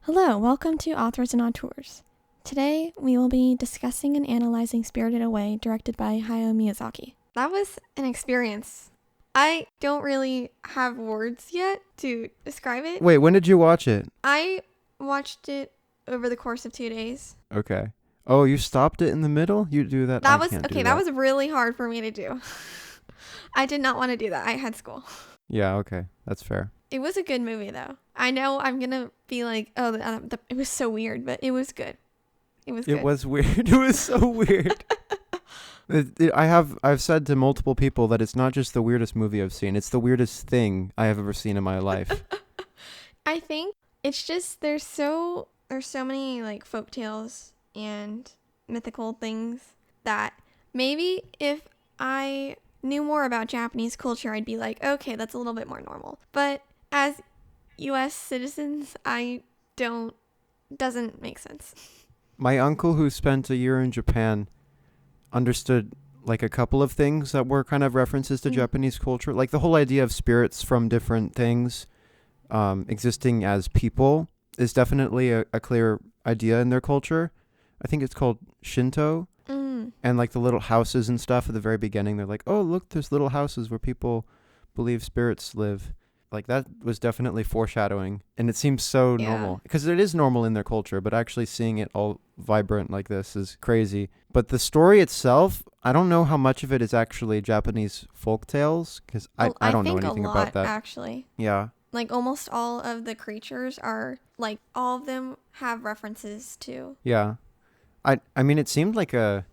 Hello, welcome to Authors and Auteurs. Today, we will be discussing and analyzing Spirited Away, directed by Hayao Miyazaki. That was an experience. I don't really have words yet to describe it. Wait, when did you watch it? I watched it over the course of 2 days. Okay. Oh, you stopped it in the middle? You do that? That was really hard for me to do. I did not want to do that. I had school. Yeah, okay. That's fair. It was a good movie, though. I know I'm going to be like, it was so weird, but it was good. It was good. It was weird. It was so weird. I've said to multiple people that it's not just the weirdest movie I've seen. It's the weirdest thing I have ever seen in my life. I think it's just there's so many like folk tales and mythical things that maybe if I knew more about Japanese culture, I'd be like, okay, that's a little bit more normal. But as U.S. citizens, doesn't make sense. My uncle, who spent a year in Japan, understood like a couple of things that were kind of references to Japanese culture. Like the whole idea of spirits from different things existing as people is definitely a clear idea in their culture. I think it's called Shinto. And like the little houses and stuff at the very beginning, they're like, oh, look, there's little houses where people believe spirits live. Like that was definitely foreshadowing. And it seems so normal because it is normal in their culture, but actually seeing it all vibrant like this is crazy. But the story itself, I don't know how much of it is actually Japanese folk tales because I don't know anything about that. Actually. Yeah. Like almost all of the creatures are like all of them have references to. Yeah. I mean, it seemed like a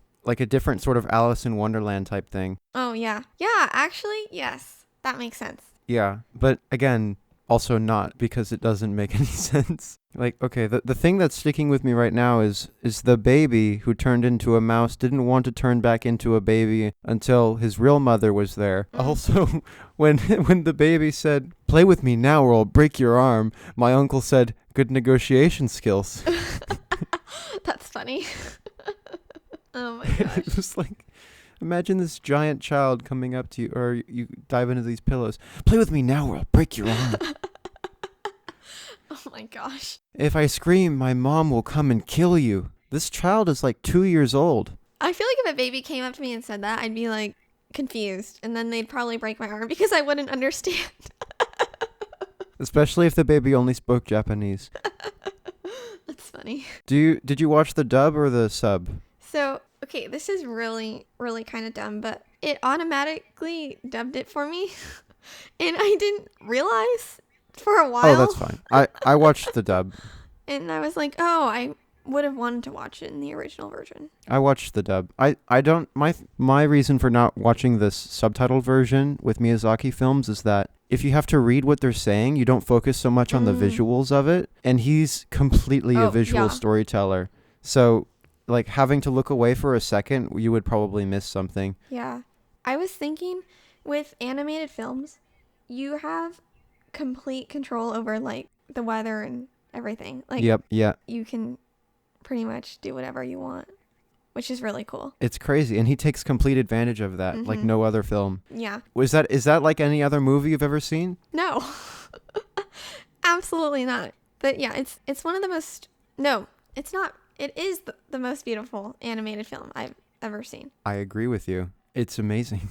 different sort of Alice in Wonderland type thing. Oh, yeah. Yeah, actually, yes. That makes sense. Yeah, but again, also not because it doesn't make any sense. Like, okay, the thing that's sticking with me right now is the baby who turned into a mouse didn't want to turn back into a baby until his real mother was there. Also, when the baby said, "Play with me now or I'll break your arm," my uncle said, "Good negotiation skills." That's funny. Oh my gosh. It was like, imagine this giant child coming up to you, or you dive into these pillows. "Play with me now or I'll break your arm." Oh my gosh. "If I scream, my mom will come and kill you." This child is like 2 years old. I feel like if a baby came up to me and said that, I'd be like confused. And then they'd probably break my arm because I wouldn't understand. Especially if the baby only spoke Japanese. That's funny. Did you watch the dub or the sub? So, okay, this is really, really kind of dumb, but it automatically dubbed it for me. And I didn't realize for a while. Oh, that's fine. I watched the dub. And I was like, oh, I would have wanted to watch it in the original version. I watched the dub. I don't, my reason for not watching this subtitled version with Miyazaki films is that if you have to read what they're saying, you don't focus so much on the visuals of it. And he's completely a visual storyteller. So, like, having to look away for a second, you would probably miss something. Yeah. I was thinking with animated films, you have complete control over, like, the weather and everything. Like, you can pretty much do whatever you want, which is really cool. It's crazy. And he takes complete advantage of that, like no other film. Yeah. Is that like any other movie you've ever seen? No. Absolutely not. But yeah, it's one of the most... No, it's not. It is the most beautiful animated film I've ever seen. I agree with you. It's amazing.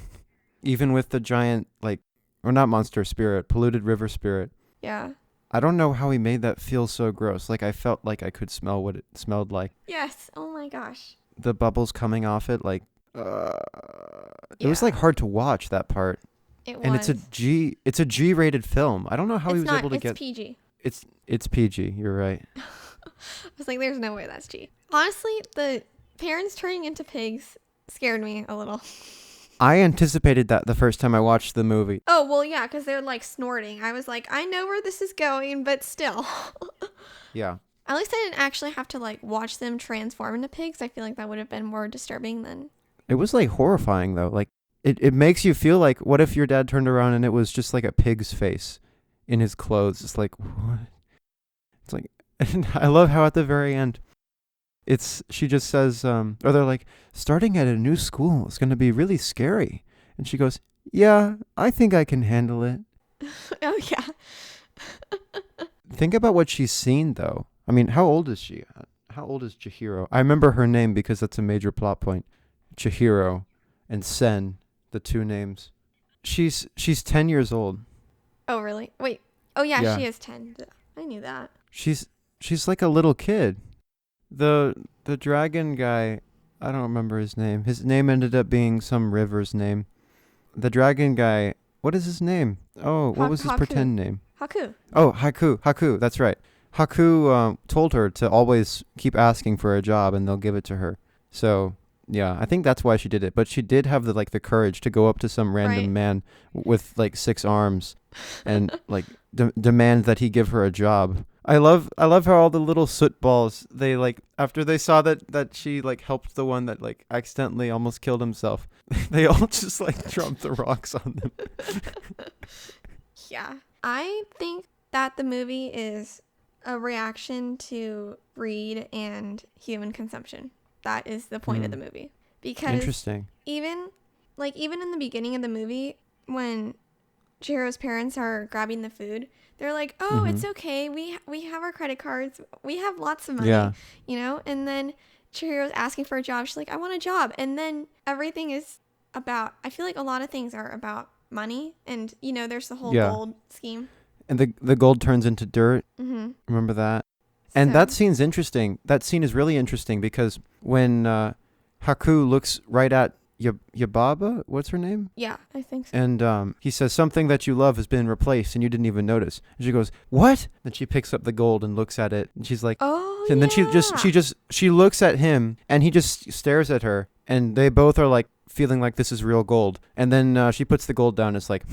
Even with the giant, like, or not monster spirit, polluted river spirit. Yeah. I don't know how he made that feel so gross. Like, I felt like I could smell what it smelled like. Yes. Oh my gosh. The bubbles coming off it, like, it was like hard to watch, that part. It was. And it's a G-rated film. I don't know how he was able to get... It's PG. It's PG, you're right. I was like, there's no way that's G. Honestly, the parents turning into pigs scared me a little. I anticipated that the first time I watched the movie. Oh, well, yeah, because they're like snorting. I was like, I know where this is going, but still. Yeah. At least I didn't actually have to like watch them transform into pigs. I feel like that would have been more disturbing than... It was like horrifying though. Like it makes you feel like, what if your dad turned around and it was just like a pig's face in his clothes? It's like, what? It's like, and I love how at the very end, she just says, or they're like, starting at a new school is going to be really scary. And she goes, yeah, I think I can handle it. Oh, yeah. Think about what she's seen, though. I mean, how old is she? How old is Chihiro? I remember her name because that's a major plot point. Chihiro and Sen, the two names. She's 10 years old. Oh, really? Wait. Oh, yeah, Yeah. she is 10. I knew that. She's like a little kid. The dragon guy, I don't remember his name. His name ended up being some river's name. The dragon guy, what is his name? Oh, what was his Haku. pretend name? Haku. Oh, Haku, that's right. Haku told her to always keep asking for a job and they'll give it to her. So, yeah, I think that's why she did it. But she did have the courage to go up to some random man with 6 arms and demand that he give her a job. I love how all the little soot balls, they after they saw that she helped the one that accidentally almost killed himself, they all just dropped the rocks on them. Yeah. I think that the movie is a reaction to greed and human consumption. That is the point of the movie. Because interesting. Even in the beginning of the movie, when Chihiro's parents are grabbing the food, they're like, "Oh, it's okay. We have our credit cards. We have lots of money." Yeah. You know? And then Chihiro's asking for a job. She's like, "I want a job." And then everything is about, I feel like a lot of things are about money, and there's the whole gold scheme. And the gold turns into dirt. Mm-hmm. Remember that? And that scene's interesting. That scene is really interesting because when Haku looks right at Yababa, what's her name? Yeah, I think so. And he says, something that you love has been replaced and you didn't even notice. And she goes, what? Then she picks up the gold and looks at it. And she's like, oh, and then she looks at him and he just stares at her. And they both are feeling like this is real gold. And then she puts the gold down. It's like,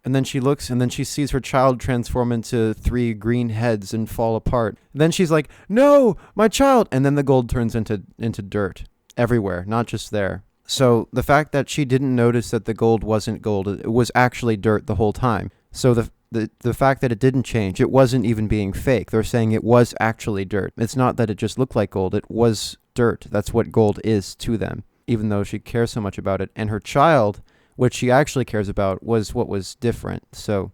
And then she looks and then she sees her child transform into 3 green heads and fall apart. And then she's like, no, my child. And then the gold turns into dirt everywhere, not just there. So the fact that she didn't notice that the gold wasn't gold, it was actually dirt the whole time. So the fact that it didn't change, it wasn't even being fake. They're saying it was actually dirt. It's not that it just looked like gold. It was dirt. That's what gold is to them, even though she cares so much about it. And her child, which she actually cares about, was what was different. So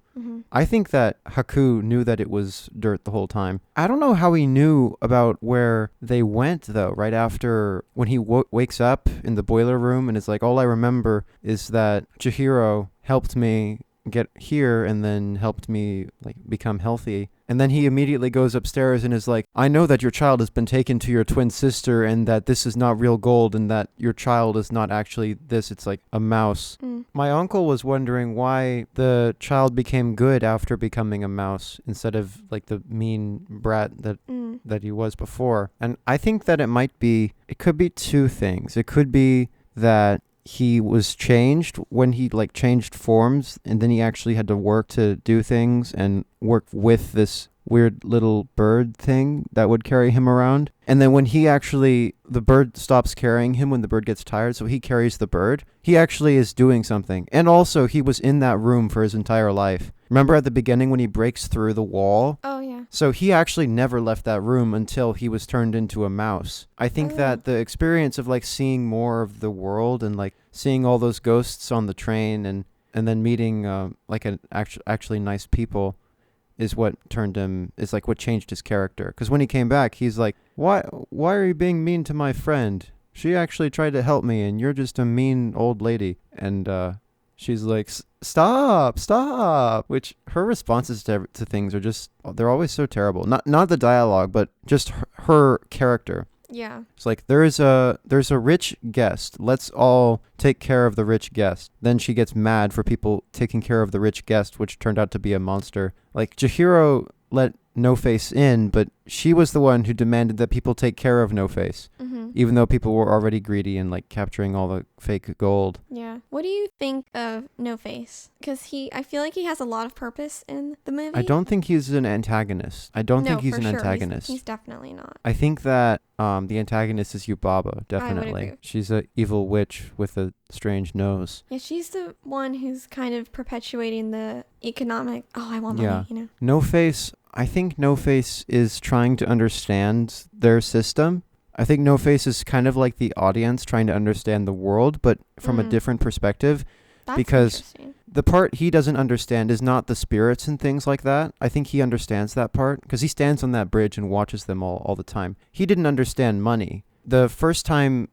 I think that Haku knew that it was dirt the whole time. I don't know how he knew about where they went, though, right after when he wakes up in the boiler room and is like, all I remember is that Chihiro helped me get here and then helped me become healthy. And then he immediately goes upstairs and is like, I know that your child has been taken to your twin sister and that this is not real gold and that your child is not actually this, it's like a mouse. My uncle was wondering why the child became good after becoming a mouse instead of the mean brat that he was before. And I think that it could be 2 things. It could be that he was changed when he changed forms, and then he actually had to work to do things and work with this weird little bird thing that would carry him around. And then when the bird stops carrying him when the bird gets tired, so he carries the bird. He actually is doing something. And also he was in that room for his entire life. Remember at the beginning when he breaks through the wall? Oh, yeah. So he actually never left that room until he was turned into a mouse. I think that the experience of seeing more of the world and seeing all those ghosts on the train and then meeting actually nice people is what what changed his character. Because when he came back, he's like, why are you being mean to my friend? She actually tried to help me and you're just a mean old lady. And she's like, stop, which her responses to things are just, they're always so terrible. Not the dialogue, but just her character. Yeah. It's like, there's a rich guest. Let's all take care of the rich guest. Then she gets mad for people taking care of the rich guest, which turned out to be a monster. Chihiro let No Face in, but she was the one who demanded that people take care of No Face, even though people were already greedy and capturing all the fake gold. Yeah. What do you think of No Face? Because I feel like he has a lot of purpose in the movie. I don't think he's an antagonist. I don't think he's an antagonist. He's definitely not. I think that the antagonist is Yubaba, definitely. I would agree. She's an evil witch with a strange nose. Yeah, she's the one who's kind of perpetuating the economic, I want money, No Face, I think No Face is trying to understand their system. I think No Face is kind of like the audience trying to understand the world, but from a different perspective. That's because interesting. the part he doesn't understand is not the spirits and things like that. I think he understands that part because he stands on that bridge and watches them all the time. He didn't understand money. The first time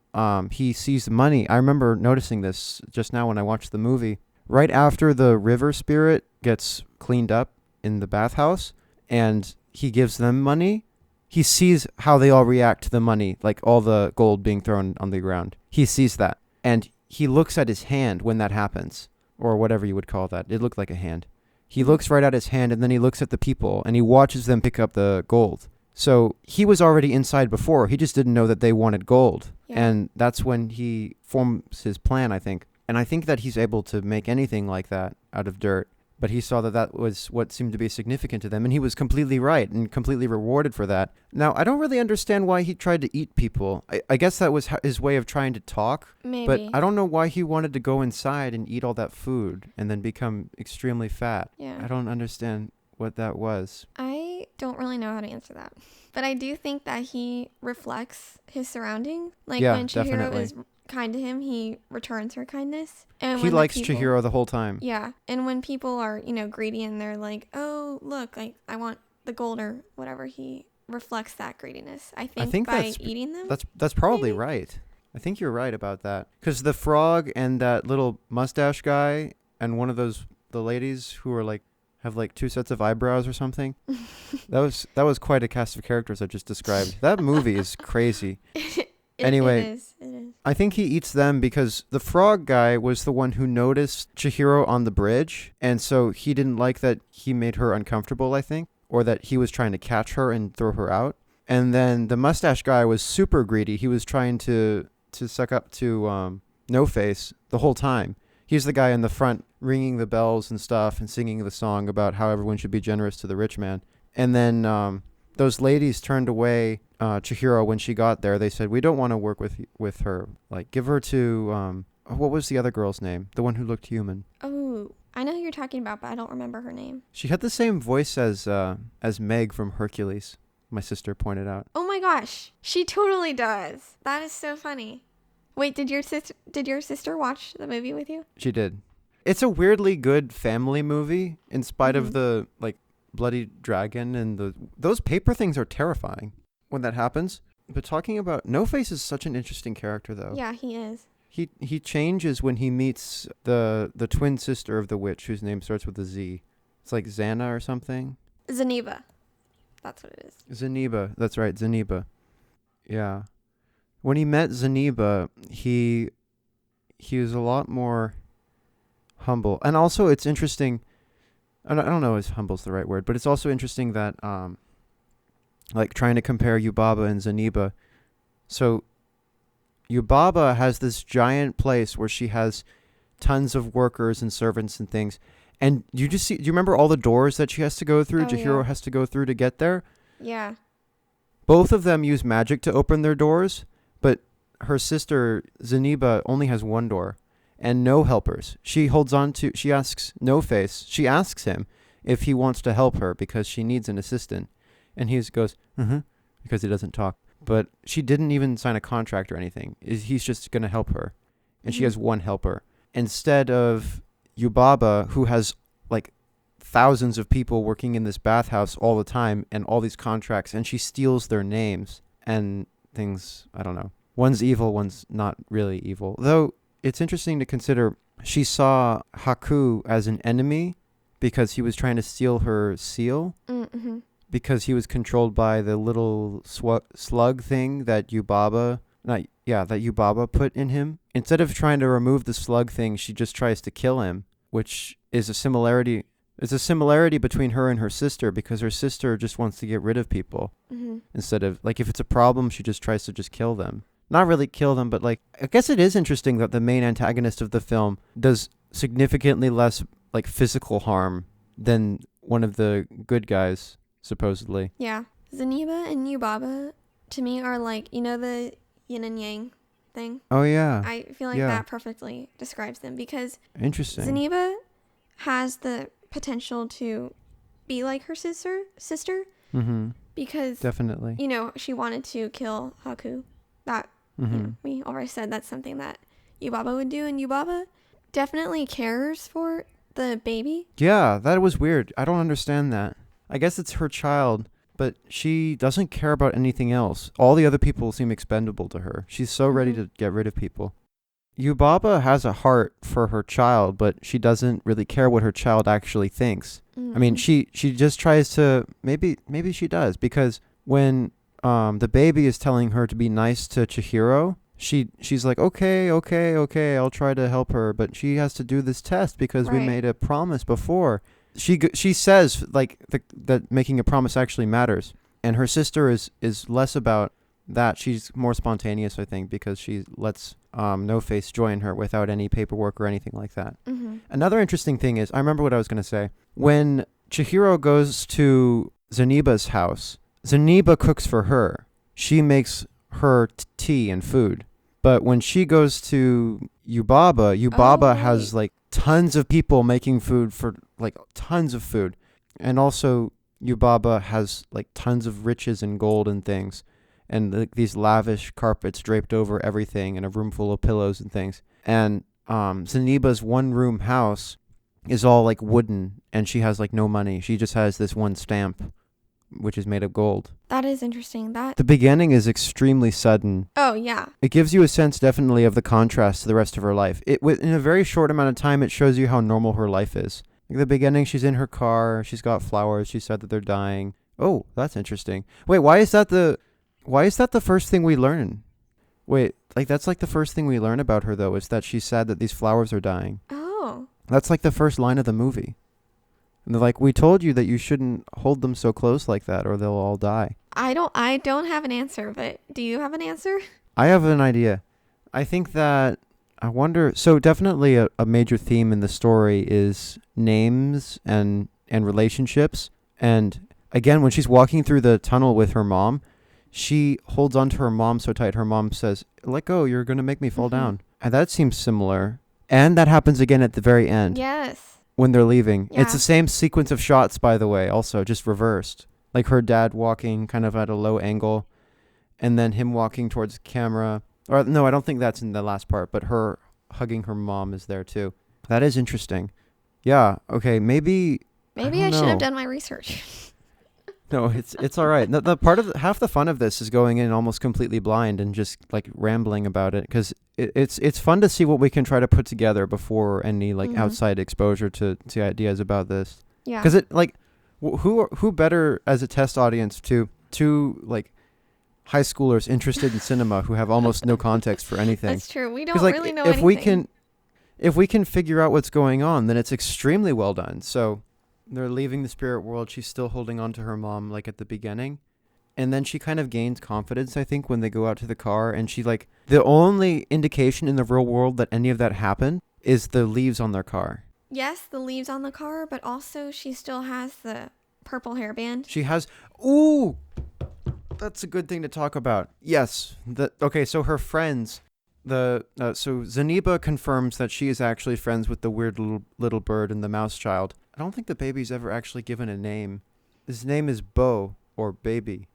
he sees money, I remember noticing this just now when I watched the movie. Right after the river spirit gets cleaned up in the bathhouse and he gives them money, he sees how they all react to the money, like all the gold being thrown on the ground. He sees that. And he looks at his hand when that happens, or whatever you would call that. It looked like a hand. He looks right at his hand, and then he looks at the people, and he watches them pick up the gold. So he was already inside before. He just didn't know that they wanted gold. Yeah. And that's when he forms his plan, I think. And I think that he's able to make anything like that out of dirt. But he saw that that was what seemed to be significant to them. And he was completely right and completely rewarded for that. Now, I don't really understand why he tried to eat people. I guess that was his way of trying to talk. Maybe. But I don't know why he wanted to go inside and eat all that food and then become extremely fat. Yeah. I don't understand what that was. I don't really know how to answer that. But I do think that he reflects his surroundings. Like Yeah, when Chihiro definitely. is kind to him, he returns her kindness. And He when the likes people- Chihiro the whole time. Yeah. And when people are, greedy and they're like, oh, look, like I want the gold or whatever, he reflects that greediness. I think by that's eating them. that's probably maybe? right. I think you're right about that. Because the frog and that little mustache guy and one of the ladies who are like have like two sets of eyebrows or something. that was quite a cast of characters I just described. That movie is crazy. Anyway, It is. I think he eats them because the frog guy was the one who noticed Chihiro on the bridge, and so he didn't like that he made her uncomfortable, I think, or that he was trying to catch her and throw her out. And then the mustache guy was super greedy. He was trying to suck up to No Face the whole time. He's the guy in the front ringing the bells and stuff and singing the song about how everyone should be generous to the rich man. And then those ladies turned away Chihiro when she got there. They said, we don't want to work with her. Like, give her to, what was the other girl's name? The one who looked human. Oh, I know who you're talking about, but I don't remember her name. She had the same voice as Meg from Hercules, my sister pointed out. Oh my gosh, she totally does. That is so funny. Wait, did your sister watch the movie with you? She did. It's a weirdly good family movie in spite of the, like, bloody dragon and those paper things are terrifying when that happens. But talking about No Face is such an interesting character, though. Yeah, he is. He changes when he meets the twin sister of the witch whose name starts with a Z. It's like Xana or something. Zaniba. That's what it is. Zaniba. That's right, Zaniba. Yeah. When he met Zaniba, he was a lot more humble. And also it's interesting, I don't know if humble's the right word, but it's also interesting that like trying to compare Yubaba and Zaniba. So Yubaba has this giant place where she has tons of workers and servants and things. And do you remember all the doors that she has to go through? Oh, Chihiro yeah. has to go through to get there. Yeah. Both of them use magic to open their doors, but her sister Zaniba only has one door and no helpers. She asks No Face, she asks him if he wants to help her because she needs an assistant. And he just goes, because he doesn't talk. But she didn't even sign a contract or anything. He's just going to help her. And she has one helper. Instead of Yubaba, who has like thousands of people working in this bathhouse all the time and all these contracts, and she steals their names and things. I don't know. One's evil, one's not really evil. Though it's interesting to consider, she saw Haku as an enemy because he was trying to steal her seal. Mm-hmm. Because he was controlled by the little slug thing that Yubaba put in him. Instead of trying to remove the slug thing, she just tries to kill him, which is a similarity. It's a similarity between her and her sister because her sister just wants to get rid of people. Mm-hmm. Instead of, like, if it's a problem, she just tries to just kill them. Not really kill them, but, like, I guess it is interesting that the main antagonist of the film does significantly less, like, physical harm than one of the good guys, supposedly. Yeah. Zaniba and Yubaba, to me, are like, the Yin and Yang thing. Oh, yeah. I feel like that perfectly describes them because Interesting. Zaniba has the potential to be like her sister Mm-hmm. because, Definitely. she wanted to kill Haku. That, we already said that's something that Yubaba would do, and Yubaba definitely cares for the baby. Yeah, that was weird. I don't understand that. I guess it's her child, but she doesn't care about anything else. All the other people seem expendable to her. She's so ready to get rid of people. Yubaba has a heart for her child, but she doesn't really care what her child actually thinks. I mean, she just tries to, maybe she does, because when the baby is telling her to be nice to Chihiro, she's like, okay, I'll try to help her, but she has to do this test because we made a promise before. She says like that making a promise actually matters, and her sister is less about that. She's more spontaneous, I think, because she lets No Face join her without any paperwork or anything like that. Another interesting thing is, I remember what I was going to say. When Chihiro goes to Zaniba's house, Zaniba cooks for her. She makes her tea and food. But when she goes to Yubaba has like tons of people making food for like tons of food. And also Yubaba has like tons of riches and gold and things. And these lavish carpets draped over everything and a room full of pillows and things. And Zaniba's one-room house is all like wooden, and she has like no money. She just has this one stamp, which is made of gold. That is interesting. The beginning is extremely sudden. Oh, yeah. It gives you a sense definitely of the contrast to the rest of her life. In a very short amount of time, it shows you how normal her life is. Like the beginning, she's in her car. She's got flowers. She said that they're dying. Oh, that's interesting. Wait, why is that the first thing we learn? Wait, like that's like the first thing we learn about her, though, is that she's sad that these flowers are dying. Oh. That's like the first line of the movie. And they're like, we told you that you shouldn't hold them so close like that or they'll all die. I don't have an answer, but do you have an answer? I have an idea. I think that, I wonder, so definitely a major theme in the story is names and relationships. And again, when she's walking through the tunnel with her mom, she holds onto her mom so tight, her mom says, let go, you're going to make me fall down. And that seems similar. And that happens again at the very end. Yes. When they're leaving. Yeah. It's the same sequence of shots, by the way, also, just reversed. Like her dad walking kind of at a low angle, and then him walking towards the camera. Or no, I don't think that's in the last part, but her hugging her mom is there too. That is interesting. Yeah, okay, maybe I should have done my research. No, it's all right. The part of half the fun of this is going in almost completely blind and just like rambling about it, because it's fun to see what we can try to put together before any like outside exposure to ideas about this. Yeah. Because it like who better as a test audience to like high schoolers interested in cinema who have almost no context for anything. That's true. We don't like, really know anything. If we can figure out what's going on, then it's extremely well done. So they're leaving the spirit world. She's still holding on to her mom, like at the beginning. And then she kind of gains confidence, I think, when they go out to the car. And she like, the only indication in the real world that any of that happened is the leaves on their car. Yes, the leaves on the car, but also she still has the purple hairband. She has, ooh, that's a good thing to talk about. Yes. Okay, so her friends, so Zaniba confirms that she is actually friends with the weird little bird and the mouse child. I don't think the baby's ever actually given a name. His name is Bo, or Baby.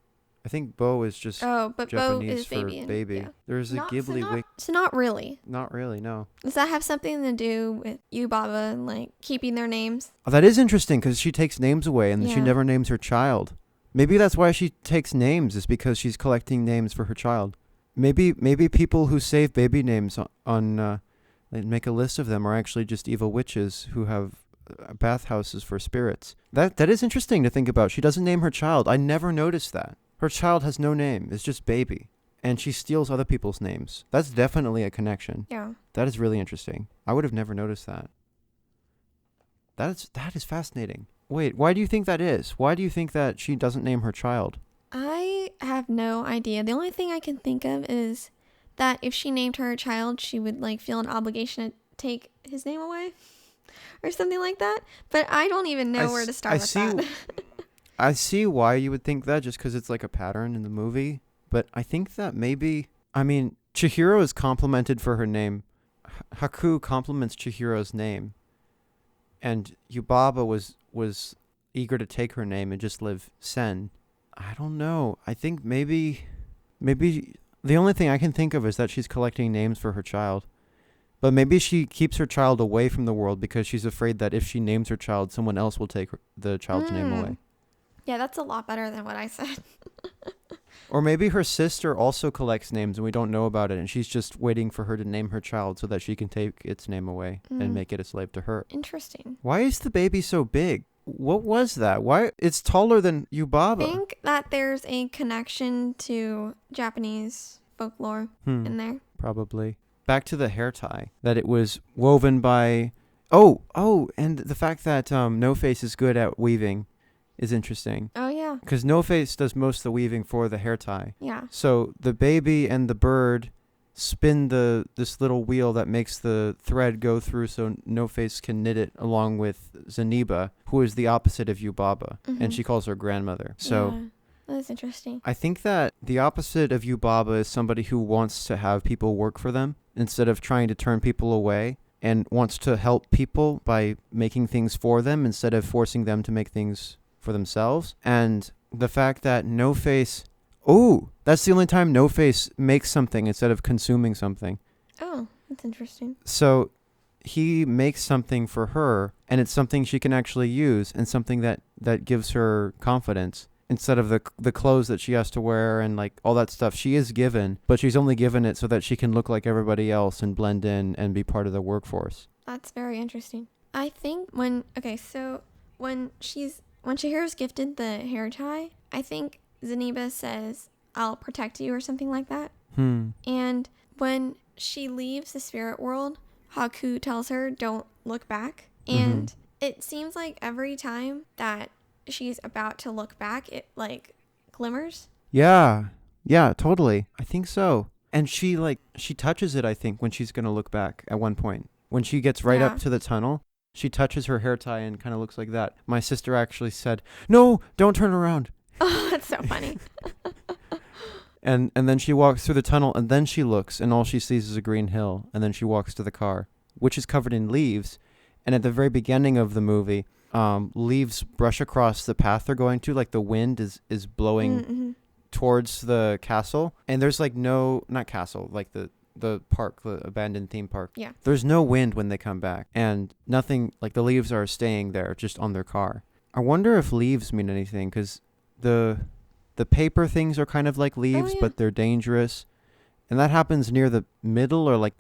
I think Bo is just but Japanese Bo is for baby. Yeah. There's a Ghibli So not really. Not really, no. Does that have something to do with Yubaba and like keeping their names? Oh, that is interesting, because she takes names away and she never names her child. Maybe that's why she takes names, is because she's collecting names for her child. Maybe people who save baby names on make a list of them are actually just evil witches who have bathhouses for spirits. That is interesting to think about. She doesn't name her child. I never noticed that. Her child has no name. It's just Baby. And she steals other people's names. That's definitely a connection. Yeah. That is really interesting. I would have never noticed that. That is fascinating. Wait, why do you think that is? Why do you think that she doesn't name her child? I have no idea. The only thing I can think of is that if she named her child, she would like feel an obligation to take his name away or something like that. But I don't even know where to start with that. I see why you would think that, just because it's like a pattern in the movie. But I think that maybe, Chihiro is complimented for her name. Haku compliments Chihiro's name. And Yubaba was eager to take her name and just live Sen. I don't know. I think maybe the only thing I can think of is that she's collecting names for her child. But maybe she keeps her child away from the world because she's afraid that if she names her child, someone else will take the child's name away. Yeah, that's a lot better than what I said. Or maybe her sister also collects names and we don't know about it, and she's just waiting for her to name her child so that she can take its name away and make it a slave to her. Interesting. Why is the baby so big? What was that? Why? It's taller than Yubaba. I think that there's a connection to Japanese folklore in there. Probably. Back to the hair tie. That it was woven by... Oh, and the fact that No Face is good at weaving is interesting. Oh, yeah. Because No Face does most of the weaving for the hair tie. Yeah. So the baby and the bird spin this little wheel that makes the thread go through so No Face can knit it along with Zaniba, who is the opposite of Yubaba. And she calls her grandmother. So yeah, that's interesting. I think that the opposite of Yubaba is somebody who wants to have people work for them instead of trying to turn people away, and wants to help people by making things for them instead of forcing them to make things for themselves. And the fact that No Face... Oh, that's the only time No Face makes something instead of consuming something. Oh, that's interesting. So he makes something for her, and it's something she can actually use, and something that gives her confidence instead of the clothes that she has to wear and like all that stuff. She is given, but she's only given it so that she can look like everybody else and blend in and be part of the workforce. That's very interesting. I think when Chihiro's gifted the hair tie, I think Zaniba says, "I'll protect you," or something like that. And when she leaves the spirit world, Haku tells her, "Don't look back." And it seems like every time that she's about to look back, it like glimmers. Yeah, totally. I think so. And she touches it, I think, when she's going to look back at one point. When she gets right up to the tunnel, she touches her hair tie and kind of looks like that. My sister actually said, "No, don't turn around." Oh, that's so funny. And then she walks through the tunnel, and then she looks, and all she sees is a green hill. And then she walks to the car, which is covered in leaves. And at the very beginning of the movie, leaves brush across the path they're going to. Like the wind is blowing towards the castle. And there's like not castle, like the park, the abandoned theme park. Yeah. There's no wind when they come back. And nothing, like the leaves are staying there just on their car. I wonder if leaves mean anything, because the paper things are kind of like leaves, but they're dangerous. And that happens near the middle or like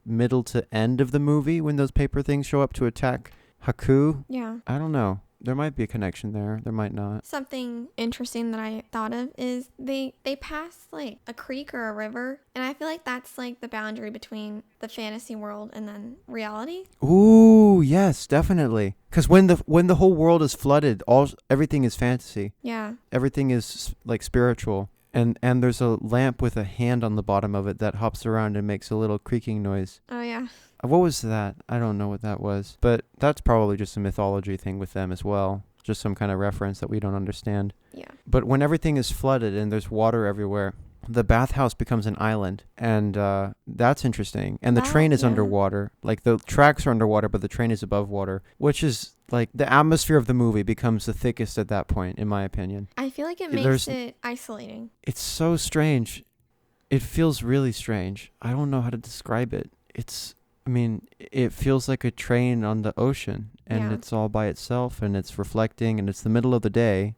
middle to end of the movie when those paper things show up to attack Haku. Yeah. I don't know. There might be a connection there. There might not. Something interesting that I thought of is they pass like a creek or a river, and I feel like that's like the boundary between the fantasy world and then reality. Ooh, yes, definitely. Because when the whole world is flooded, everything is fantasy. Yeah. Everything is like spiritual. And there's a lamp with a hand on the bottom of it that hops around and makes a little creaking noise. Oh, yeah. What was that? I don't know what that was. But that's probably just a mythology thing with them as well. Just some kind of reference that we don't understand. Yeah. But when everything is flooded and there's water everywhere, the bathhouse becomes an island. And that's interesting. And the train is underwater. Like the tracks are underwater, but the train is above water. Which is like the atmosphere of the movie becomes the thickest at that point, in my opinion. I feel like it makes it isolating. It's so strange. It feels really strange. I don't know how to describe it. It feels like a train on the ocean, and it's all by itself, and it's reflecting, and it's the middle of the day,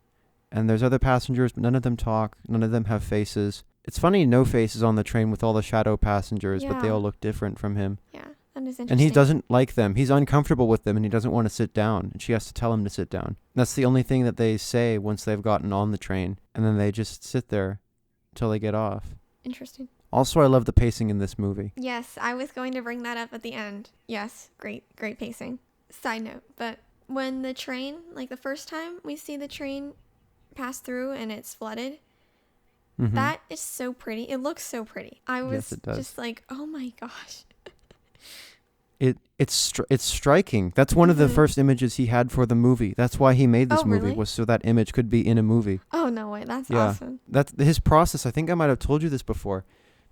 and there's other passengers, but none of them talk, none of them have faces. It's funny No Face is on the train with all the shadow passengers, but they all look different from him. Yeah, that is interesting. And he doesn't like them. He's uncomfortable with them, and he doesn't want to sit down, and she has to tell him to sit down. That's the only thing that they say once they've gotten on the train, and then they just sit there until they get off. Interesting. Also, I love the pacing in this movie. Yes, I was going to bring that up at the end. Yes, great pacing. Side note, but when the train, like the first time we see the train pass through and it's flooded, that is so pretty. It looks so pretty. I was just like, oh my gosh. It's striking. That's one of the first images he had for the movie. That's why he made this movie, really? was so that image could be in a movie. Oh, no way. That's awesome. That's his process. I think I might have told you this before.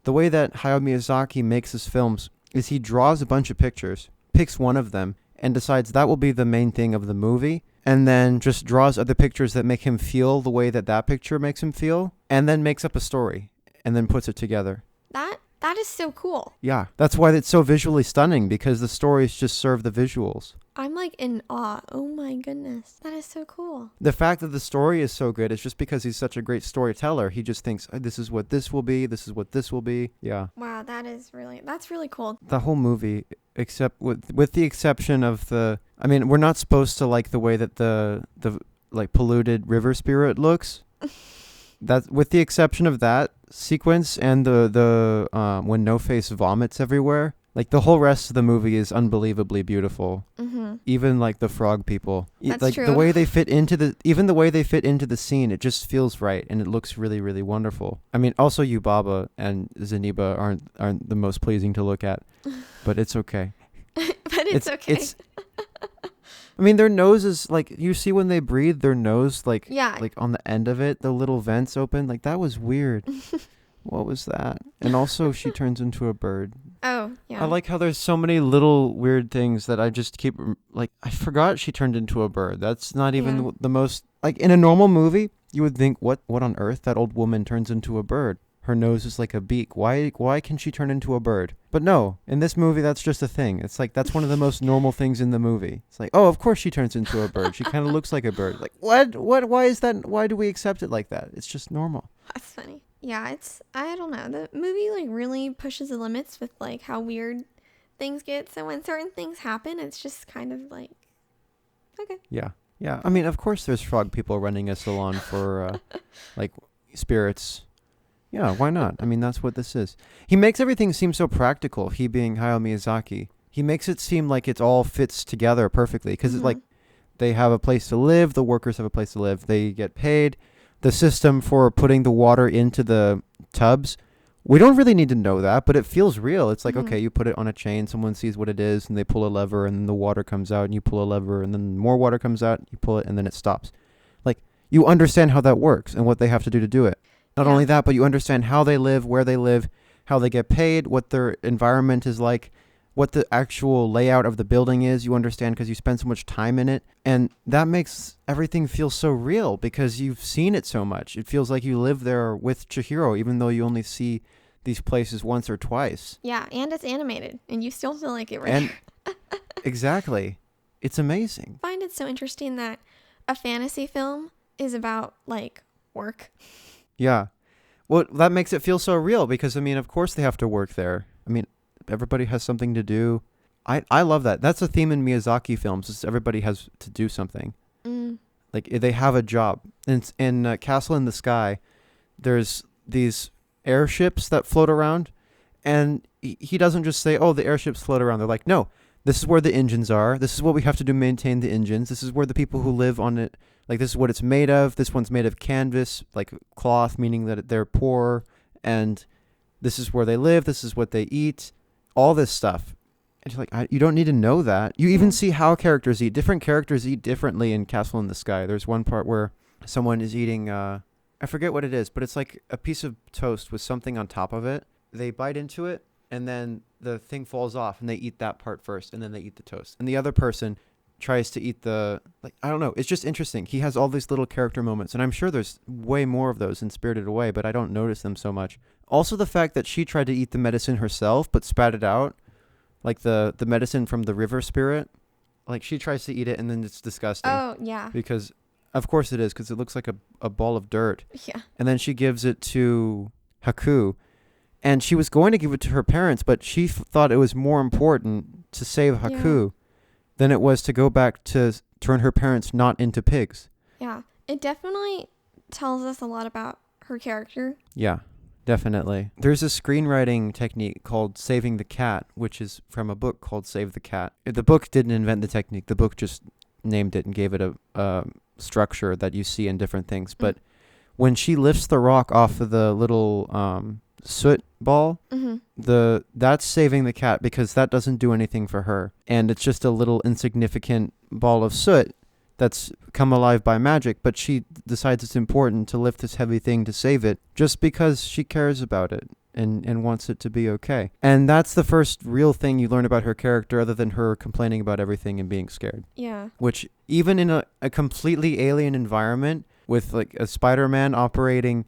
The way that Hayao Miyazaki makes his films is he draws a bunch of pictures, picks one of them, and decides that will be the main thing of the movie, and then just draws other pictures that make him feel the way that picture makes him feel, and then makes up a story, and then puts it together. That That is so cool. Yeah, that's why it's so visually stunning, because the stories just serve the visuals. I'm like in awe. Oh my goodness. That is so cool. The fact that the story is so good is just because he's such a great storyteller. He just thinks, oh, this is what this will be. This is what this will be. Yeah. Wow, that's really cool. The whole movie, except with the exception of we're not supposed to like the way that the like polluted river spirit looks. That, with the exception of that sequence and the when No Face vomits everywhere, like the whole rest of the movie is unbelievably beautiful. Mm-hmm. Even like the frog people, That's like true. the way they fit into the scene, it just feels right, and it looks really, really wonderful. I mean, also Yubaba and Zaniba aren't the most pleasing to look at, but it's okay. But it's okay. I mean, their noses, like, you see when they breathe, their nose, like, Yeah. like on the end of it, the little vents open. Like, that was weird. What was that? And also, she turns into a bird. Oh, yeah. I like how there's so many little weird things that I just keep, like, I forgot she turned into a bird. That's not even the most, like, in a normal movie, you would think, what on earth? That old woman turns into a bird. Her nose is like a beak. Why can she turn into a bird? But no, in this movie, that's just a thing. It's like, that's one of the most normal things in the movie. It's like, oh, of course she turns into a bird. She kind of looks like a bird. Like, what? Why is that? Why do we accept it like that? It's just normal. That's funny. Yeah, I don't know. The movie like really pushes the limits with like how weird things get. So when certain things happen, it's just kind of like, okay. Yeah. Yeah. I mean, of course there's frog people running a salon for like spirits. Yeah, why not? I mean, that's what this is. He makes everything seem so practical, he being Hayao Miyazaki. He makes it seem like it all fits together perfectly, because it's like they have a place to live, the workers have a place to live, they get paid. The system for putting the water into the tubs, we don't really need to know that, but it feels real. It's like, okay, you put it on a chain, someone sees what it is, and they pull a lever, and then the water comes out, and you pull a lever, and then more water comes out, you pull it, and then it stops. Like, you understand how that works and what they have to do it. Not only that, but you understand how they live, where they live, how they get paid, what their environment is like, what the actual layout of the building is. You understand because you spend so much time in it. And that makes everything feel so real because you've seen it so much. It feels like you live there with Chihiro, even though you only see these places once or twice. Yeah, and it's animated, and you still feel like it right And exactly. It's amazing. I find it so interesting that a fantasy film is about, like, work. Yeah. Well, that makes it feel so real because, I mean, of course they have to work there. I mean, everybody has something to do. I love that. That's a theme in Miyazaki films, is everybody has to do something. Like, they have a job. In Castle in the Sky, there's these airships that float around, and he doesn't just say, oh, the airships float around. They're like, no, this is where the engines are. This is what we have to do, maintain the engines. This is where the people who live on it, like, this is what it's made of. This one's made of canvas, like cloth, meaning that they're poor. And this is where they live. This is what they eat. All this stuff. And you're like, you don't need to know that. You even see how characters eat. Different characters eat differently in Castle in the Sky. There's one part where someone is eating, I forget what it is, but it's like a piece of toast with something on top of it. They bite into it, and then the thing falls off, and they eat that part first, and then they eat the toast. And the other person tries to eat I don't know. It's just interesting. He has all these little character moments, and I'm sure there's way more of those in Spirited Away, but I don't notice them so much. Also, the fact that she tried to eat the medicine herself, but spat it out, like the medicine from the river spirit. Like, she tries to eat it, and then it's disgusting. Oh, yeah. Because, of course it is, because it looks like a ball of dirt. Yeah. And then she gives it to Haku, and she was going to give it to her parents, but she thought it was more important to save Haku than it was to go back to turn her parents not into pigs. Yeah. It definitely tells us a lot about her character. Yeah, definitely. There's a screenwriting technique called Saving the Cat, which is from a book called Save the Cat. The book didn't invent the technique. The book just named it and gave it a structure that you see in different things. But when she lifts the rock off of the little soot ball, that's saving the cat, because that doesn't do anything for her, and it's just a little insignificant ball of soot that's come alive by magic, but she decides it's important to lift this heavy thing to save it just because she cares about it and wants it to be okay. And that's the first real thing you learn about her character, other than her complaining about everything and being scared. Yeah. Which, even in a completely alien environment with like a Spider-Man operating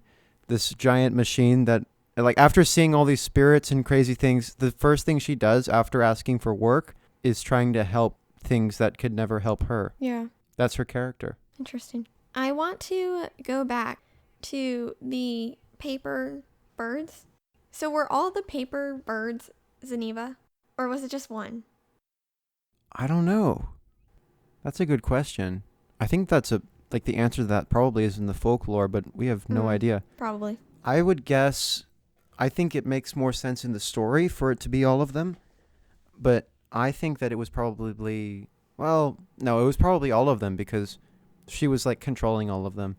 this giant machine that like after seeing all these spirits and crazy things, the first thing she does after asking for work is trying to help things that could never help her. Yeah. That's her character. Interesting. I want to go back to the paper birds. So were all the paper birds Zaniba? Or was it just one? I don't know. That's a good question. I think that's the answer to that probably is in the folklore, but we have no idea. Probably. I would guess, I think it makes more sense in the story for it to be all of them, but I think that it was probably, well, no, it was probably all of them because she was like controlling all of them.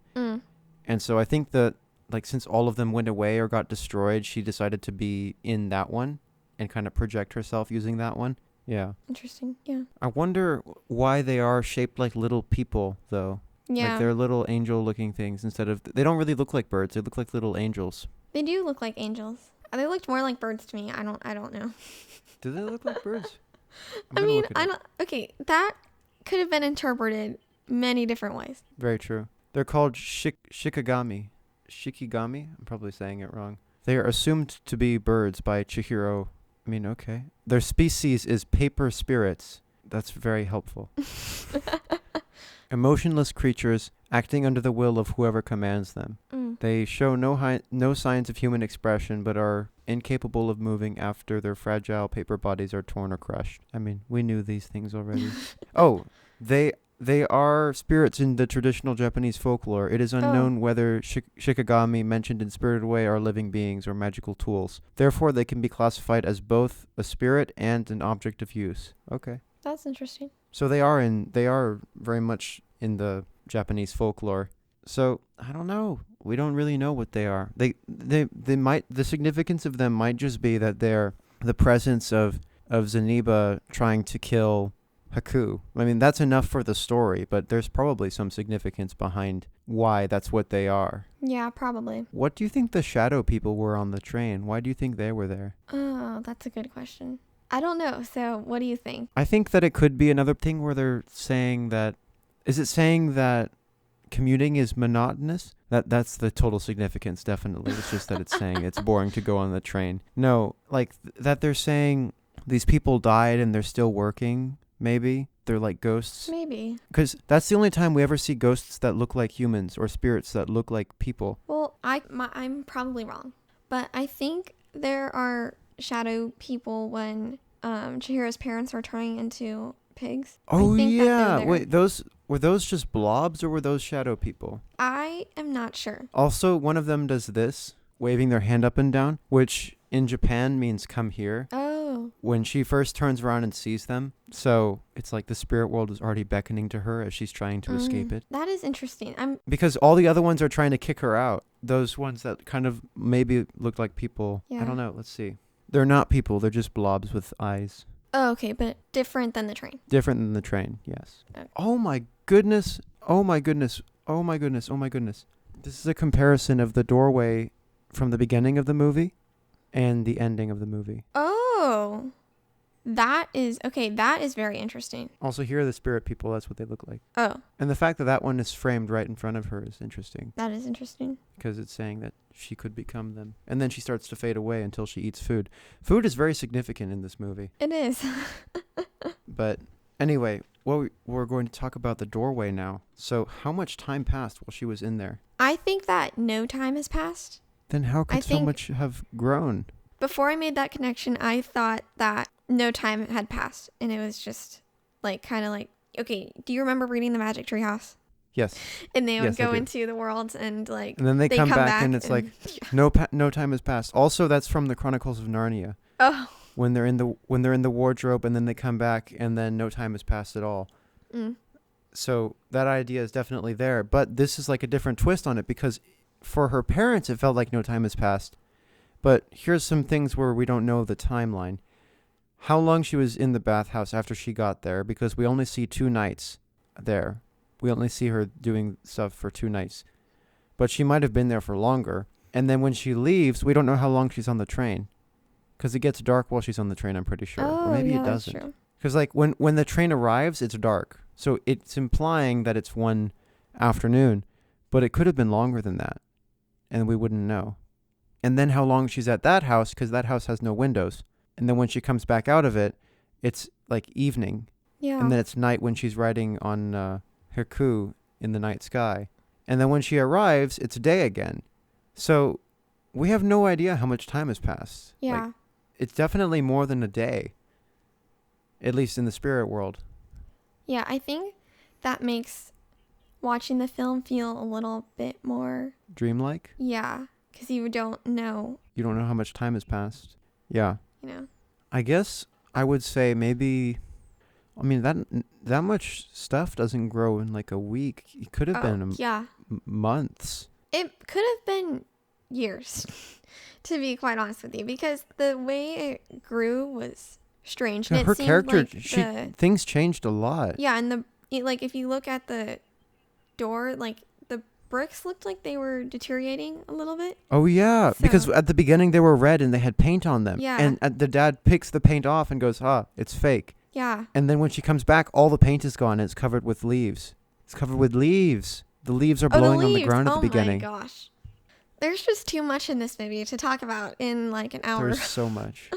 And so I think that like since all of them went away or got destroyed, she decided to be in that one and kind of project herself using that one. Yeah. Interesting. Yeah. I wonder why they are shaped like little people, though. Yeah. Like they're little angel-looking things instead of... They don't really look like birds. They look like little angels. They do look like angels. They looked more like birds to me. I don't know. Do they look like birds? I mean, I don't... Okay, that could have been interpreted many different ways. Very true. They're called Shikigami. Shikigami? I'm probably saying it wrong. They are assumed to be birds by Chihiro. I mean, okay. Their species is paper spirits. That's very helpful. Emotionless creatures acting under the will of whoever commands them. They show no signs of human expression, but are incapable of moving after their fragile paper bodies are torn or crushed. I mean, we knew these things already. Oh, they are spirits in the traditional Japanese folklore. It is unknown whether Shikigami mentioned in Spirited Away are living beings or magical tools. Therefore, they can be classified as both a spirit and an object of use. Okay. That's interesting. So they are very much in the Japanese folklore. So I don't know. We don't really know what they are. They might, the significance of them might just be that they're the presence of Zaniba trying to kill Haku. I mean, that's enough for the story, but there's probably some significance behind why that's what they are. Yeah, probably. What do you think the shadow people were on the train? Why do you think they were there? Oh, that's a good question. I don't know. So what do you think? I think that it could be another thing where they're saying that... Is it saying that commuting is monotonous? That's the total significance, definitely. It's just that it's saying it's boring to go on the train. No, like that they're saying these people died and they're still working, maybe. They're like ghosts. Maybe. Because that's the only time we ever see ghosts that look like humans or spirits that look like people. Well, I'm probably wrong. But I think there are shadow people when Chihiro's parents were turning into pigs. Oh, yeah. Wait, were those just blobs or were those shadow people? I am not sure. Also, one of them does this, waving their hand up and down, which in Japan means come here. Oh. When she first turns around and sees them. So it's like the spirit world is already beckoning to her as she's trying to escape it. That is interesting. Because all the other ones are trying to kick her out. Those ones that kind of maybe look like people. Yeah. I don't know. Let's see. They're not people. They're just blobs with eyes. Oh, okay. But different than the train. Different than the train, yes. Okay. Oh my goodness. Oh my goodness. Oh my goodness. Oh my goodness. This is a comparison of the doorway from the beginning of the movie and the ending of the movie. Oh. That is very interesting. Also, here are the spirit people. That's what they look like. Oh. And the fact that that one is framed right in front of her is interesting. That is interesting. Because it's saying that she could become them. And then she starts to fade away until she eats food. Food is very significant in this movie. It is. But anyway, we're going to talk about the doorway now. So how much time passed while she was in there? I think that no time has passed. Then how could so much have grown? Before I made that connection, I thought that no time had passed. And it was just like kind of like, okay, do you remember reading The Magic Tree House? Yes. And they would go into the worlds and like... And then they come back and it's like, no time has passed. Also, that's from the Chronicles of Narnia. Oh. When they're in the wardrobe and then they come back and then no time has passed at all. So that idea is definitely there. But this is like a different twist on it because for her parents, it felt like no time has passed. But here's some things where we don't know the timeline. How long she was in the bathhouse after she got there, because we only see 2 nights there. We only see her doing stuff for 2 nights. But she might have been there for longer. And then when she leaves, we don't know how long she's on the train. Because it gets dark while she's on the train, I'm pretty sure. Oh, or maybe yeah, it doesn't. That's true. Because like when the train arrives, it's dark. So it's implying that it's one afternoon. But it could have been longer than that. And we wouldn't know. and then how long she's at that house, because that house has no windows. And then when she comes back out of it, it's like evening. Yeah. And then it's night when she's riding on her coup in the night sky. And then when she arrives, it's day again. So we have no idea how much time has passed. Yeah. Like, it's definitely more than a day, at least in the spirit world. Yeah, I think that makes watching the film feel a little bit more... Dreamlike? Yeah, because you don't know. You don't know how much time has passed. Yeah. You know? I guess I would say maybe... I mean, that much stuff doesn't grow in like a week. It could have been months. It could have been years, to be quite honest with you, because the way it grew was strange. Yeah, And her it seemed character, like things changed a lot. Yeah, and like if you look at the door, like the bricks looked like they were deteriorating a little bit. Oh yeah, because at the beginning they were red and they had paint on them. Yeah. And the dad picks the paint off and goes, it's fake. Yeah. And then when she comes back, all the paint is gone and it's covered with leaves. It's covered with leaves. The leaves are blowing on the ground at the beginning. Oh my gosh. There's just too much in this movie to talk about in like an hour. There's so much.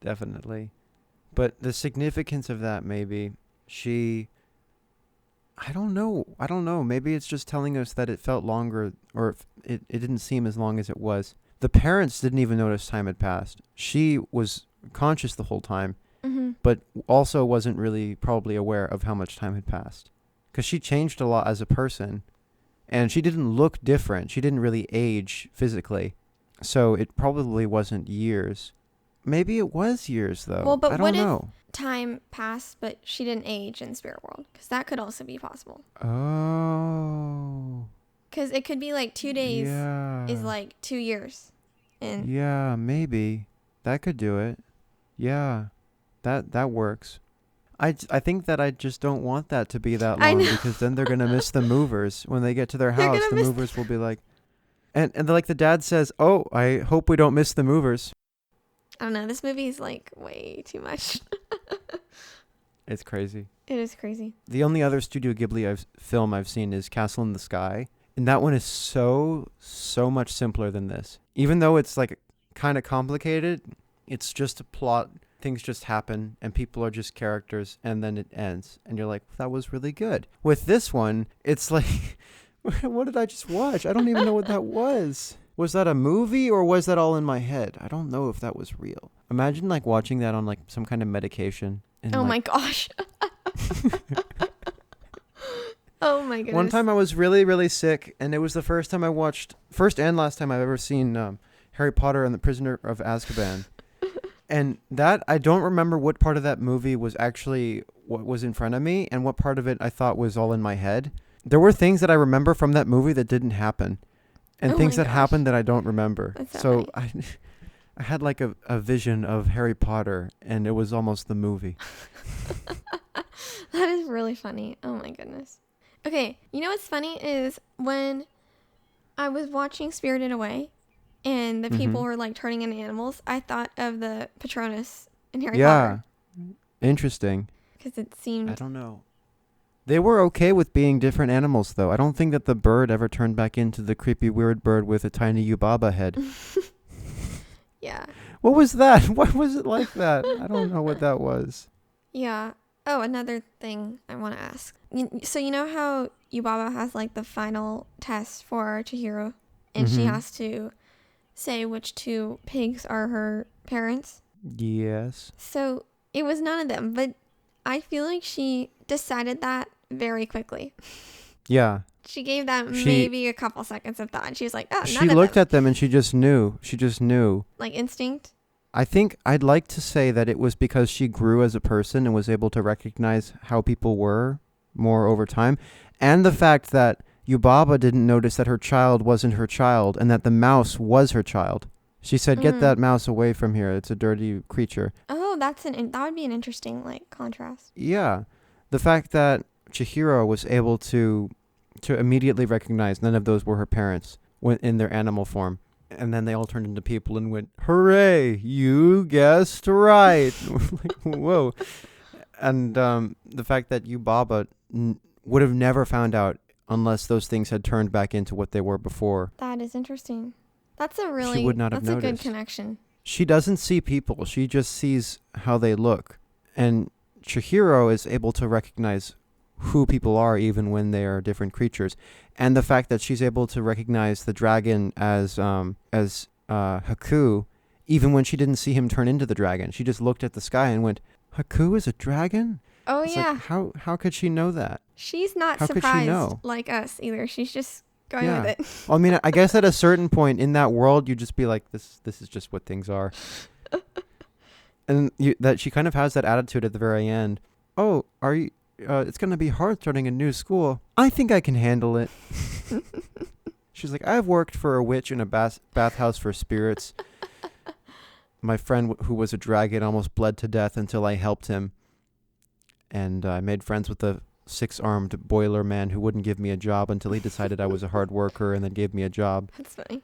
Definitely. But the significance of that, maybe, I don't know. Maybe it's just telling us that it felt longer, or it didn't seem as long as it was. The parents didn't even notice time had passed. She was conscious the whole time, but also wasn't really probably aware of how much time had passed. Because she changed a lot as a person, and she didn't look different. She didn't really age physically. So it probably wasn't years. Maybe it was years, though. Well, but I don't know. If time passed, but she didn't age in spirit world? Because that could also be possible. Oh. Because it could be like 2 days is like 2 years. And yeah, maybe. That could do it. Yeah. That works. I think that I just don't want that to be that long, because then they're going to miss the movers. When they get to their house, the movers will be like... And like the dad says, I hope we don't miss the movers. I don't know. This movie is like way too much. It's crazy. It is crazy. The only other Studio Ghibli film I've seen is Castle in the Sky. And that one is so much simpler than this. Even though it's like kind of complicated, it's just a plot. Things just happen and people are just characters, and then it ends. And you're like, that was really good. With this one, it's like, what did I just watch? I don't even know what that was. Was that a movie or was that all in my head? I don't know if that was real. Imagine like watching that on like some kind of medication. Oh my gosh. Oh my goodness. One time I was really, really sick, and it was the first and last time I've ever seen Harry Potter and the Prisoner of Azkaban. And that, I don't remember what part of that movie was actually what was in front of me and what part of it I thought was all in my head. There were things that I remember from that movie that didn't happen, and things that happened that I don't remember. So I had like a vision of Harry Potter, and it was almost the movie. That is really funny. Oh my goodness. Okay, you know what's funny is when I was watching Spirited Away and the people were like turning into animals, I thought of the Patronus in Harry Potter. Yeah, interesting. Because it seemed... I don't know. They were okay with being different animals, though. I don't think that the bird ever turned back into the creepy weird bird with a tiny Yubaba head. Yeah. What was that? Why was it like that? I don't know what that was. Yeah. Oh, another thing I want to ask. So you know how Yubaba has like the final test for Chihiro, and she has to say which 2 pigs are her parents? Yes. So it was none of them, but I feel like she decided that very quickly. Yeah. She gave that maybe a couple seconds of thought. She was like, she looked at them and she just knew. Like instinct? I think I'd like to say that it was because she grew as a person and was able to recognize how people were more over time. And the fact that Yubaba didn't notice that her child wasn't her child and that the mouse was her child. She said, get that mouse away from here. It's a dirty creature. Oh, that would be an interesting like contrast. Yeah. The fact that Chihiro was able to immediately recognize none of those were her parents in their animal form. And then they all turned into people and went, hooray, you guessed right. Like, whoa. And the fact that Yubaba would have never found out unless those things had turned back into what they were before. That is interesting. That's a she would not have that's a good noticed. connection. She doesn't see people. She just sees how they look. And Chihiro is able to recognize who people are even when they are different creatures. And the fact that she's able to recognize the dragon as Haku, even when she didn't see him turn into the dragon. She just looked at the sky and went, Haku is a dragon? Oh, It's yeah. like, how could she know that? She's not How could she surprised know? like us either. She's just going Yeah. with it. I mean, I guess at a certain point in that world, you just be like, this is just what things are. And that she kind of has that attitude at the very end. Oh, are you? It's going to be hard starting a new school. I think I can handle it. She's like, I've worked for a witch in a bathhouse for spirits. My friend who was a dragon almost bled to death until I helped him. And I made friends with the 6-armed boiler man who wouldn't give me a job until he decided I was a hard worker and then gave me a job. That's funny.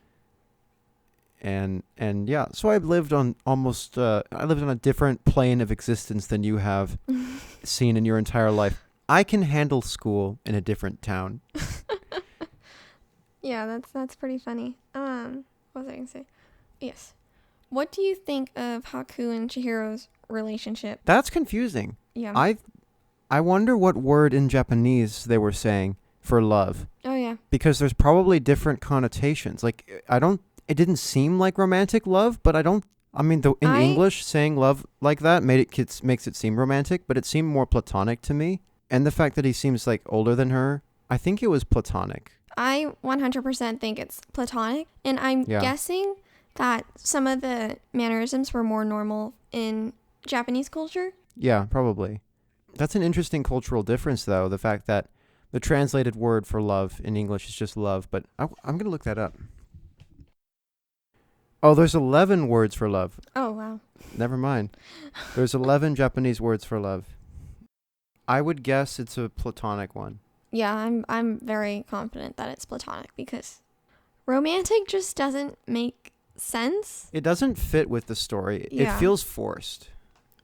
And yeah, so I lived on a different plane of existence than you have seen in your entire life. I can handle school in a different town. Yeah, that's pretty funny. What was I gonna say? Yes. What do you think of Haku and Chihiro's relationship? That's confusing. Yeah. I wonder what word in Japanese they were saying for love. Oh, yeah. Because there's probably different connotations. Like, it didn't seem like romantic love, but in English, saying love like that makes it seem romantic, but it seemed more platonic to me. And the fact that he seems like older than her, I think it was platonic. I 100% think it's platonic, and I'm guessing that some of the mannerisms were more normal in Japanese culture. Yeah, probably. That's an interesting cultural difference, though, the fact that the translated word for love in English is just love, but I'm going to look that up. Oh, there's 11 words for love. Oh, wow. Never mind. There's 11 Japanese words for love. I would guess it's a platonic one. Yeah, I'm very confident that it's platonic because romantic just doesn't make sense. It doesn't fit with the story. Yeah. It feels forced.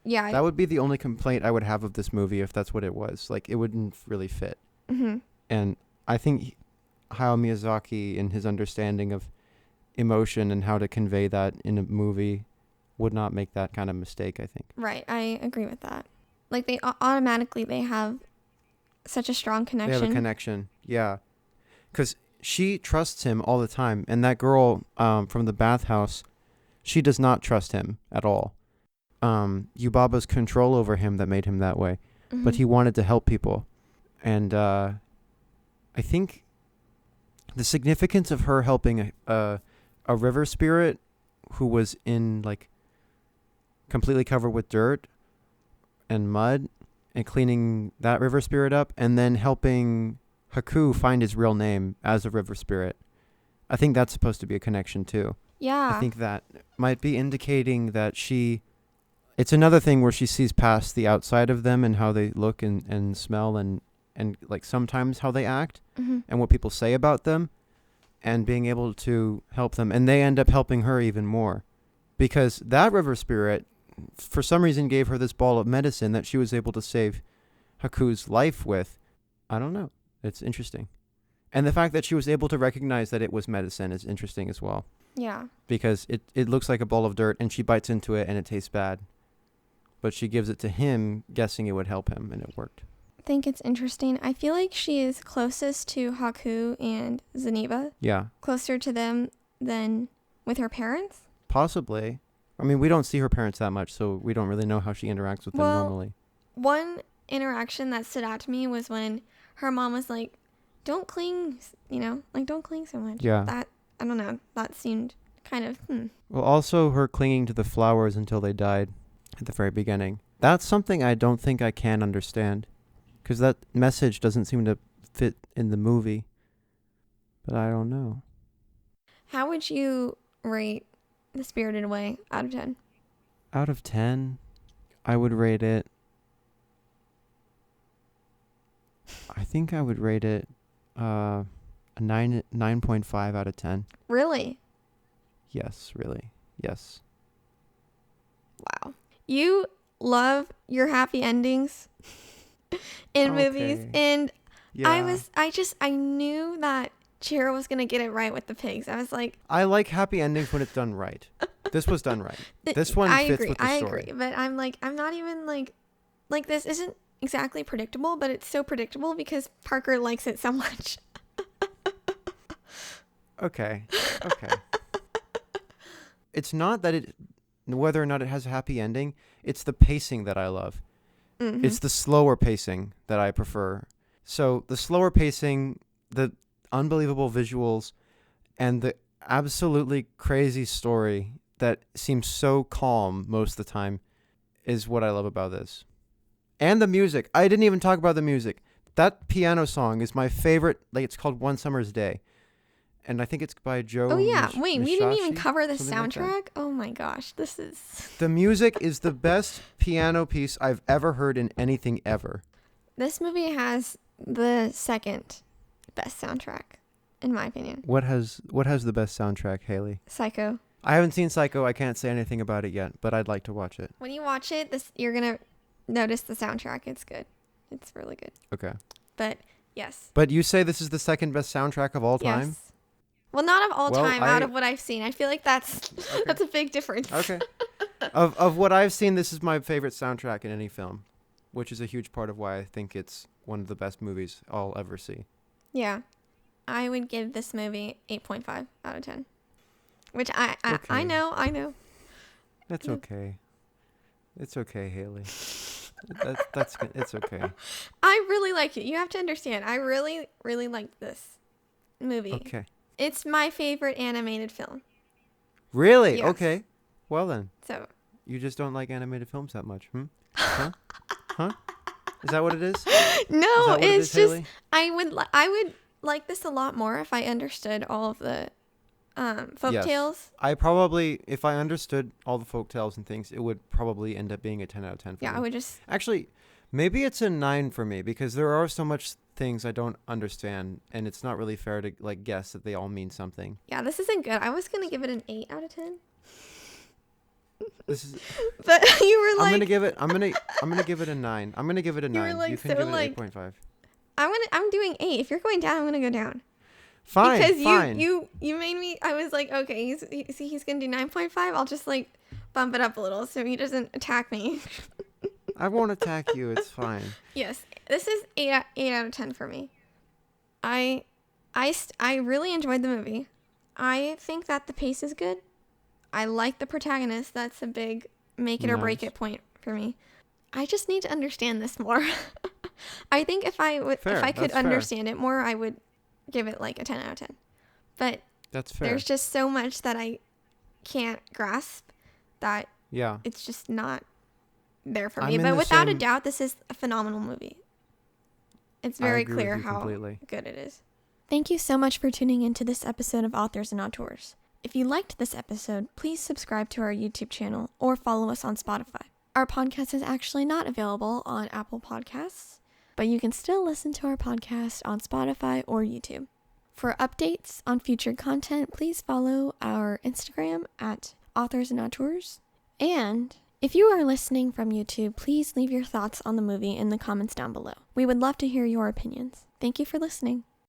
Yeah. That would be the only complaint I would have of this movie if that's what it was. Like, it wouldn't really fit. Mm-hmm. And I think Hayao Miyazaki, in his understanding of emotion and how to convey that in a movie, would not make that kind of mistake, I think. Right. I agree with that. Like, they automatically have such a strong connection. They have a connection, yeah. Because she trusts him all the time. And that girl from the bathhouse, she does not trust him at all. Yubaba's control over him that made him that way. Mm-hmm. But he wanted to help people. And I think the significance of her helping a river spirit who was in, like, completely covered with dirt and mud and cleaning that river spirit up and then helping Haku find his real name as a river spirit. I think that's supposed to be a connection too. Yeah. I think that might be indicating that it's another thing where she sees past the outside of them and how they look and smell and like sometimes how they act Mm-hmm. and what people say about them and being able to help them. And they end up helping her even more because that river spirit for some reason gave her this ball of medicine that she was able to save Haku's life with. I don't know. It's interesting. And the fact that she was able to recognize that it was medicine is interesting as well. Yeah. Because it looks like a ball of dirt and she bites into it and it tastes bad. But she gives it to him guessing it would help him and it worked. I think it's interesting. I feel like she is closest to Haku and Zaniba. Yeah. Closer to them than with her parents. Possibly. I mean, we don't see her parents that much, so we don't really know how she interacts with them normally. One interaction that stood out to me was when her mom was like, don't cling, don't cling so much. Yeah. That, I don't know, that seemed kind of, Well, also her clinging to the flowers until they died at the very beginning. That's something I don't think I can understand, because that message doesn't seem to fit in the movie. But I don't know. How would you rate The Spirited Away out of 10? Out of 10, I would rate it... I think I would rate it a 9.5 out of 10. Really? Yes, really. Yes. Wow. You love your happy endings in movies. And Yeah. I knew that Chihiro was going to get it right with the pigs. I was like... I like happy endings when it's done right. This was done right. This one fits with the story. I agree. But I'm like, I'm not even like this isn't exactly predictable, but it's so predictable because Parker likes it so much. Okay. It's not that whether or not it has a happy ending, it's the pacing that I love. Mm-hmm. It's the slower pacing that I prefer. So the slower pacing, the unbelievable visuals, and the absolutely crazy story that seems so calm most of the time is what I love about this. And the music. I didn't even talk about the music. That piano song is my favorite. Like, it's called One Summer's Day. And I think it's by Joe. Oh, yeah. Wait, we didn't even Mishashi? cover the Something soundtrack? like Oh, my gosh. This is... The music is the best piano piece I've ever heard in anything ever. This movie has the second best soundtrack, in my opinion. What has the best soundtrack, Hayley? Psycho. I haven't seen Psycho. I can't say anything about it yet, but I'd like to watch it. When you watch it, you're going to notice the soundtrack. It's good. It's really good. Okay. But, yes. But you say this is the second best soundtrack of all time? Yes. Well, not of all time, out of what I've seen. I feel like that's a big difference. Okay. Of what I've seen, this is my favorite soundtrack in any film, which is a huge part of why I think it's one of the best movies I'll ever see. Yeah. I would give this movie 8.5 out of 10. Which I know. That's okay. It's okay, Hayley. That's good. It's okay. I really like it. You have to understand. I really, really like this movie. Okay. It's my favorite animated film. Really? Yes. Okay. Well then. So. You just don't like animated films that much, Huh? Huh? Is that what it is? No, it's just Hayley? I would like this a lot more if I understood all of the folk tales. I probably, if I understood all the folk tales and things, it would probably end up being a 10 out of 10 for me. Yeah, I would just... Actually, maybe it's a 9 for me because there are so much things I don't understand, and it's not really fair to like guess that they all mean something. Yeah, this isn't good. I was going to give it an 8 out of 10. This is... But you were like... I'm going to give it a 9. I'm going to give it a 9. You were like, you can so give it like... 8.5. I'm doing 8. If you're going down, I'm going to go down. Fine, because fine. you made me... I was like, okay, he's going to do 9.5. I'll just like bump it up a little so he doesn't attack me. I won't attack you. It's fine. Yes, this is 8 out of 10 for me. I really enjoyed the movie. I think that the pace is good. I like the protagonist. That's a big make it or break it point for me. I just need to understand this more. I think if I could understand it more, I would give it like a 10 out of 10. But that's fair. There's just so much that I can't grasp that it's just not there for me. But without a doubt, this is a phenomenal movie. It's very clear how good it is. Thank you so much for tuning into this episode of Authors and Auteurs. If you liked this episode, please subscribe to our YouTube channel or follow us on Spotify. Our podcast is actually not available on Apple Podcasts, but you can still listen to our podcast on Spotify or YouTube. For updates on future content, please follow our Instagram at Authors and Auteurs. And if you are listening from YouTube, please leave your thoughts on the movie in the comments down below. We would love to hear your opinions. Thank you for listening.